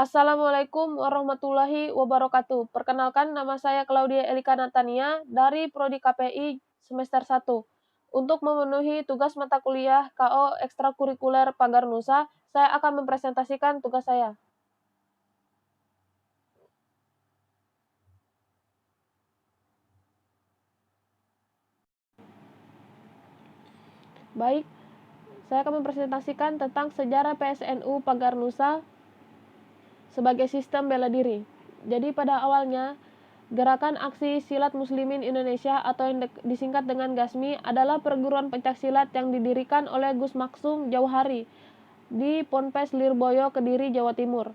Assalamualaikum warahmatullahi wabarakatuh. Perkenalkan, nama saya Claudia Elika Natania dari Prodi KPI semester 1. Untuk memenuhi tugas mata kuliah KO Ekstrakurikuler Pagar Nusa, saya akan mempresentasikan tugas saya. Baik, saya akan mempresentasikan tentang sejarah PSNU Pagar Nusa sebagai sistem bela diri. Jadi pada awalnya, Gerakan Aksi Silat Muslimin Indonesia atau yang disingkat dengan GASMI adalah perguruan pencaksilat yang didirikan oleh Gus Maksum Jauhari di Ponpes Lirboyo, Kediri, Jawa Timur.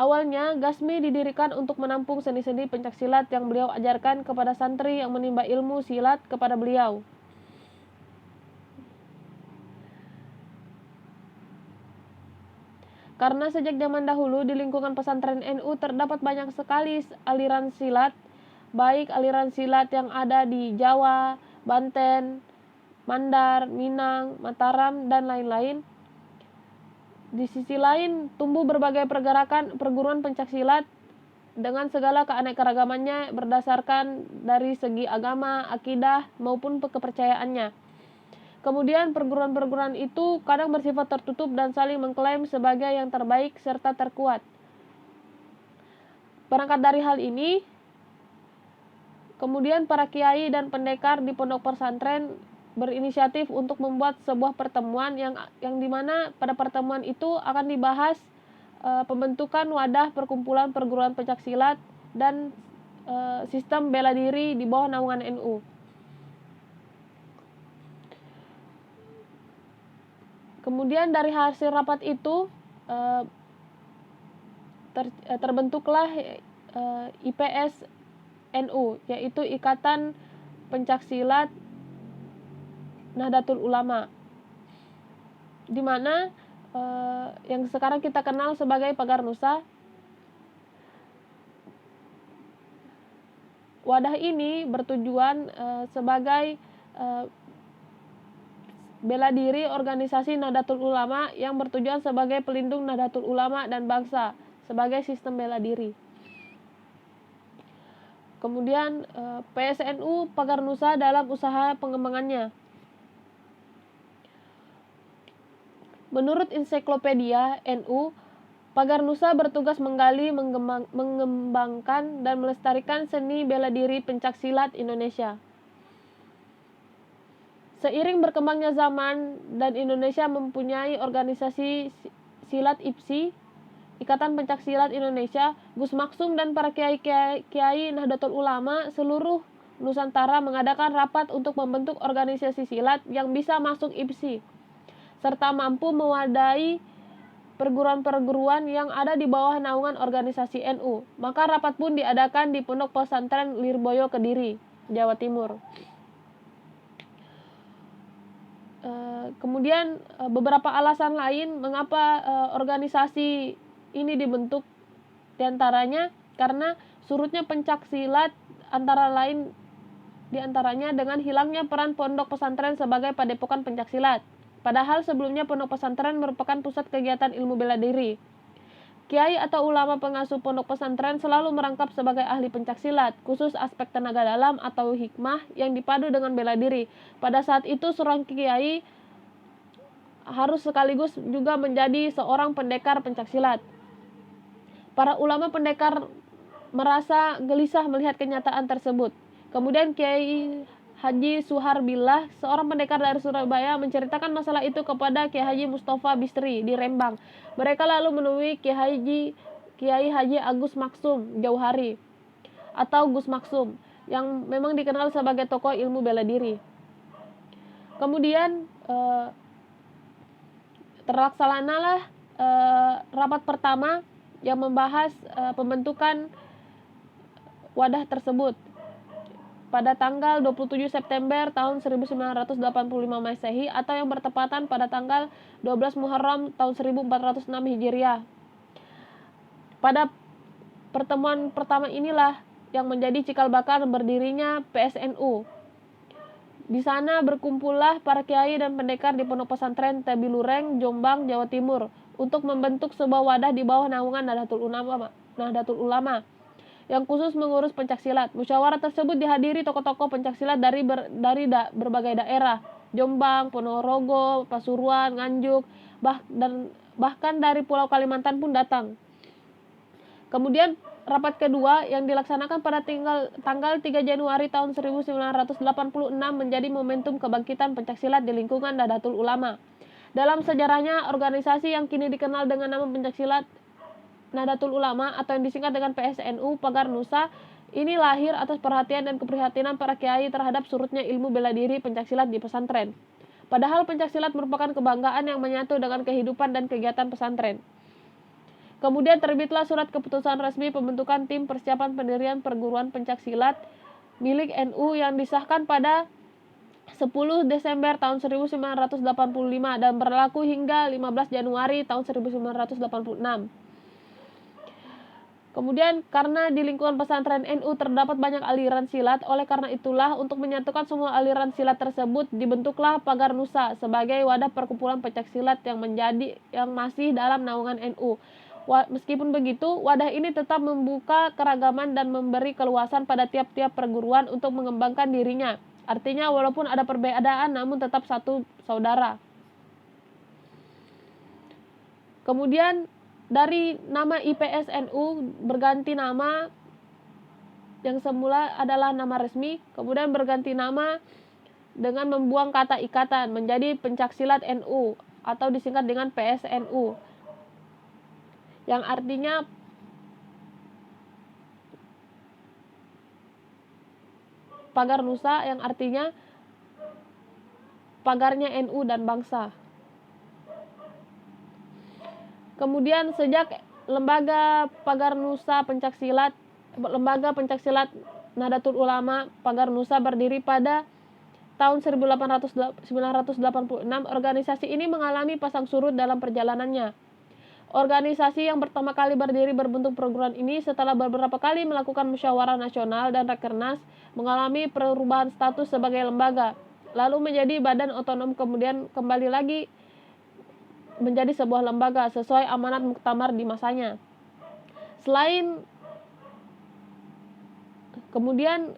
Awalnya, GASMI didirikan untuk menampung seni-seni pencaksilat yang beliau ajarkan kepada santri yang menimba ilmu silat kepada beliau. Karena sejak zaman dahulu di lingkungan pesantren NU terdapat banyak sekali aliran silat, baik aliran silat yang ada di Jawa, Banten, Mandar, Minang, Mataram, dan lain-lain. Di sisi lain, tumbuh berbagai perguruan pencaksilat dengan segala keanekaragamannya berdasarkan dari segi agama, akidah, maupun kepercayaannya. Kemudian perguruan-perguruan itu kadang bersifat tertutup dan saling mengklaim sebagai yang terbaik serta terkuat. Berangkat dari hal ini, kemudian para kiai dan pendekar di pondok pesantren berinisiatif untuk membuat sebuah pertemuan yang dimana pada pertemuan itu akan dibahas pembentukan wadah perkumpulan perguruan pencaksilat dan sistem bela diri di bawah naungan NU. Kemudian dari hasil rapat itu terbentuklah IPS NU, yaitu Ikatan Pencaksilat Nahdlatul Ulama, di mana yang sekarang kita kenal sebagai Pagar Nusa. Wadah ini bertujuan sebagai bela diri organisasi Nahdlatul Ulama yang bertujuan sebagai pelindung Nahdlatul Ulama dan bangsa sebagai sistem bela diri. Kemudian PSNU Pagar Nusa dalam usaha pengembangannya. Menurut ensiklopedia NU, Pagar Nusa bertugas menggali, mengembangkan, dan melestarikan seni bela diri pencaksilat Indonesia. Seiring berkembangnya zaman dan Indonesia mempunyai organisasi silat IPSI, Ikatan Pencaksilat Indonesia, Gus Maksum dan para kiai Nahdlatul Ulama seluruh Nusantara mengadakan rapat untuk membentuk organisasi silat yang bisa masuk IPSI, serta mampu mewadahi perguruan-perguruan yang ada di bawah naungan organisasi NU. Maka rapat pun diadakan di Pondok Pesantren Lirboyo, Kediri, Jawa Timur. Kemudian beberapa alasan lain mengapa organisasi ini dibentuk, diantaranya karena surutnya pencaksilat antara lain diantaranya dengan hilangnya peran pondok pesantren sebagai padepokan pencaksilat. Padahal sebelumnya pondok pesantren merupakan pusat kegiatan ilmu bela diri. Kiai atau ulama pengasuh pondok pesantren selalu merangkap sebagai ahli pencaksilat, khusus aspek tenaga dalam atau hikmah yang dipadu dengan bela diri. Pada saat itu seorang kiai harus sekaligus juga menjadi seorang pendekar pencaksilat. Para ulama pendekar merasa gelisah melihat kenyataan tersebut. Kemudian Kiai Haji Suhar Billah, seorang pendekar dari Surabaya, menceritakan masalah itu kepada Kiai Haji Mustafa Bistri di Rembang. Mereka lalu menemui Kiai Haji Agus Maksum Jauhari atau Gus Maksum, yang memang dikenal sebagai tokoh ilmu bela diri. Kemudian terlaksanalah rapat pertama yang membahas pembentukan wadah tersebut pada tanggal 27 September tahun 1985 Masehi atau yang bertepatan pada tanggal 12 Muharram tahun 1406 Hijriah. Pada pertemuan pertama inilah yang menjadi cikal bakal berdirinya PSNU. Di sana berkumpullah para kiai dan pendekar di Pondok Pesantren Tebilureng, Jombang, Jawa Timur untuk membentuk sebuah wadah di bawah naungan Nahdlatul Ulama yang khusus mengurus pencaksilat. Musyawarah tersebut dihadiri tokoh-tokoh pencaksilat dari berbagai daerah, Jombang, Ponorogo, Pasuruan, Nganjuk, bahkan dari Pulau Kalimantan pun datang. Kemudian rapat kedua yang dilaksanakan pada tanggal 3 Januari tahun 1986 menjadi momentum kebangkitan pencaksilat di lingkungan Nahdlatul Ulama. Dalam sejarahnya, organisasi yang kini dikenal dengan nama Pencaksilat Nahdlatul Ulama atau yang disingkat dengan PSNU Pagar Nusa ini lahir atas perhatian dan keprihatinan para kiai terhadap surutnya ilmu bela diri pencaksilat di pesantren. Padahal pencaksilat merupakan kebanggaan yang menyatu dengan kehidupan dan kegiatan pesantren. Kemudian terbitlah surat keputusan resmi pembentukan tim persiapan pendirian perguruan pencaksilat milik NU yang disahkan pada 10 Desember tahun 1985 dan berlaku hingga 15 Januari tahun 1986. Kemudian karena di lingkungan pesantren NU terdapat banyak aliran silat, oleh karena itulah untuk menyatukan semua aliran silat tersebut dibentuklah Pagar Nusa sebagai wadah perkumpulan pencaksilat yang masih dalam naungan NU. Meskipun begitu, wadah ini tetap membuka keragaman dan memberi keluasan pada tiap-tiap perguruan untuk mengembangkan dirinya. Artinya walaupun ada perbedaan namun tetap satu saudara. Kemudian dari nama IPSNU berganti nama yang semula adalah nama resmi, kemudian berganti nama dengan membuang kata ikatan menjadi Pencaksilat NU atau disingkat dengan PSNU. Yang artinya Pagar Nusa, yang artinya pagarnya NU dan bangsa. Kemudian sejak lembaga Pagar Nusa Pencaksilat, lembaga Pencaksilat Nahdlatul Ulama Pagar Nusa berdiri pada tahun 1986, organisasi ini mengalami pasang surut dalam perjalanannya. Organisasi yang pertama kali berdiri berbentuk perguruan ini setelah beberapa kali melakukan musyawarah nasional dan rakernas mengalami perubahan status sebagai lembaga, lalu menjadi badan otonom, kemudian kembali lagi menjadi sebuah lembaga sesuai amanat muktamar di masanya. Kemudian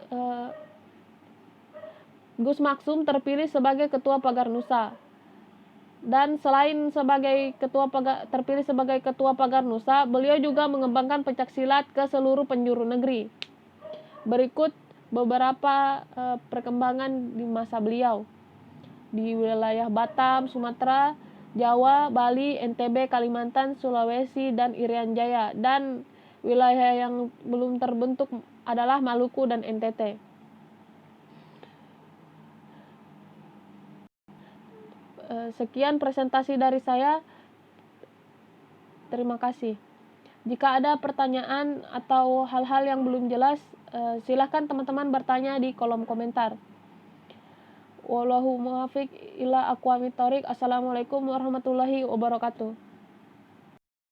Gus Maksum terpilih sebagai Ketua Pagar Nusa. Dan selain terpilih sebagai Ketua Pagar Nusa, beliau juga mengembangkan pencaksilat ke seluruh penjuru negeri. Berikut beberapa perkembangan di masa beliau. Di wilayah Batam, Sumatera, Jawa, Bali, NTB, Kalimantan, Sulawesi, dan Irian Jaya. Dan wilayah yang belum terbentuk adalah Maluku dan NTT. Sekian presentasi dari saya. Terima kasih. Jika ada pertanyaan atau hal-hal yang belum jelas, silakan teman-teman bertanya di kolom komentar. Wallahu muwaffiq ila aqwamit thoriq. Assalamualaikum warahmatullahi wabarakatuh.